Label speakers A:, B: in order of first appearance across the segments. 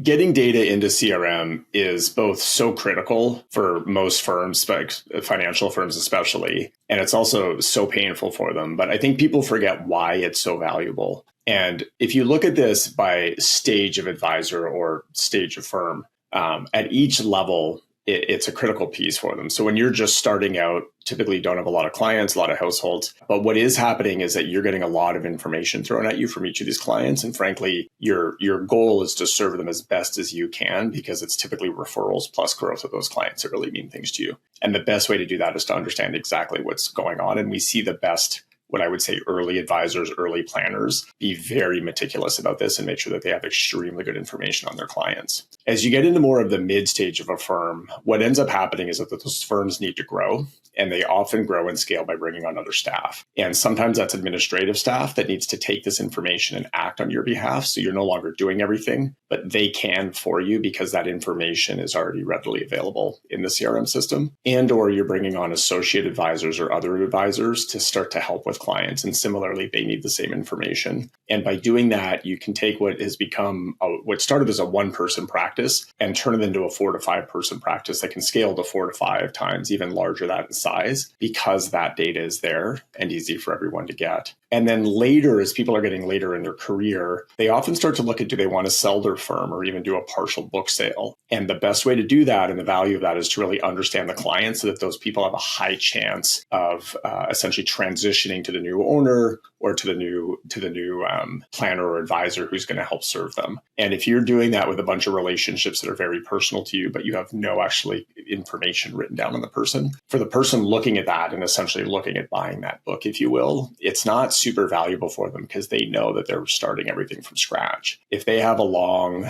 A: Getting data into CRM is both so critical for most firms, financial firms especially, and it's also so painful for them. But I think people forget why it's so valuable. And if you look at this by stage of advisor or stage of firm, at each level, it's a critical piece for them. So when you're just starting out, typically you don't have a lot of clients, a lot of households. But what is happening is that you're getting a lot of information thrown at you from each of these clients. And frankly, your goal is to serve them as best as you can, because it's typically referrals plus growth of those clients that really mean things to you. And the best way to do that is to understand exactly what's going on. And we see the best, what I would say, early advisors, early planners, be very meticulous about this and make sure that they have extremely good information on their clients. As you get into more of the mid stage of a firm, what ends up happening is that those firms need to grow, and they often grow and scale by bringing on other staff. And sometimes that's administrative staff that needs to take this information and act on your behalf. So you're no longer doing everything, but they can for you because that information is already readily available in the CRM system. And or you're bringing on associate advisors or other advisors to start to help with clients. And similarly, they need the same information. And by doing that, you can take what has become what started as a one-person practice and turn it into a 4 to 5 person practice that can scale to 4 to 5 times, even larger that in size, because that data is there and easy for everyone to get. And then later, as people are getting later in their career, they often start to look at, do they want to sell their firm or even do a partial book sale? And the best way to do that and the value of that is to really understand the client so that those people have a high chance of essentially transitioning to the new owner or to the new planner or advisor who's going to help serve them. And if you're doing that with a bunch of relationships that are very personal to you, but you have no actually information written down on the person, for the person looking at that and essentially looking at buying that book, if you will, it's not super valuable for them because they know that they're starting everything from scratch. If they have a long,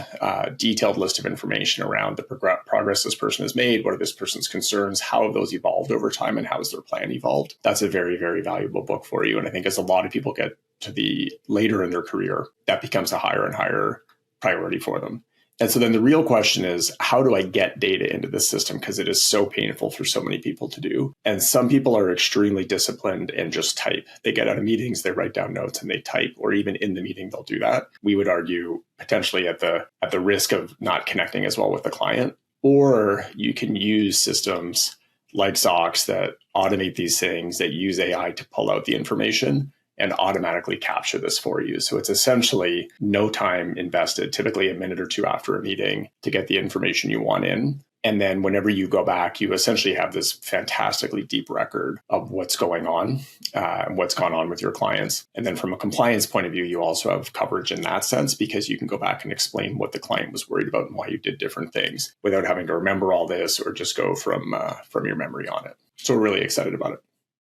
A: detailed list of information around the progress this person has made, what are this person's concerns, how have those evolved over time, and how has their plan evolved, that's a very, very valuable book for you. And I think as a lot of people get to the later in their career, that becomes a higher and higher priority for them. And so then the real question is, how do I get data into the system? Because it is so painful for so many people to do. And some people are extremely disciplined and just type. They get out of meetings, they write down notes and they type, or even in the meeting, they'll do that. We would argue potentially at the risk of not connecting as well with the client. Or you can use systems like Zox that automate these things, that use AI to pull out the information and automatically capture this for you. So it's essentially no time invested, typically a minute or two after a meeting to get the information you want in. And then whenever you go back, you essentially have this fantastically deep record of what's going on, what's gone on with your clients. And then from a compliance point of view, you also have coverage in that sense because you can go back and explain what the client was worried about and why you did different things without having to remember all this or just go from your memory on it. So we're really excited about it.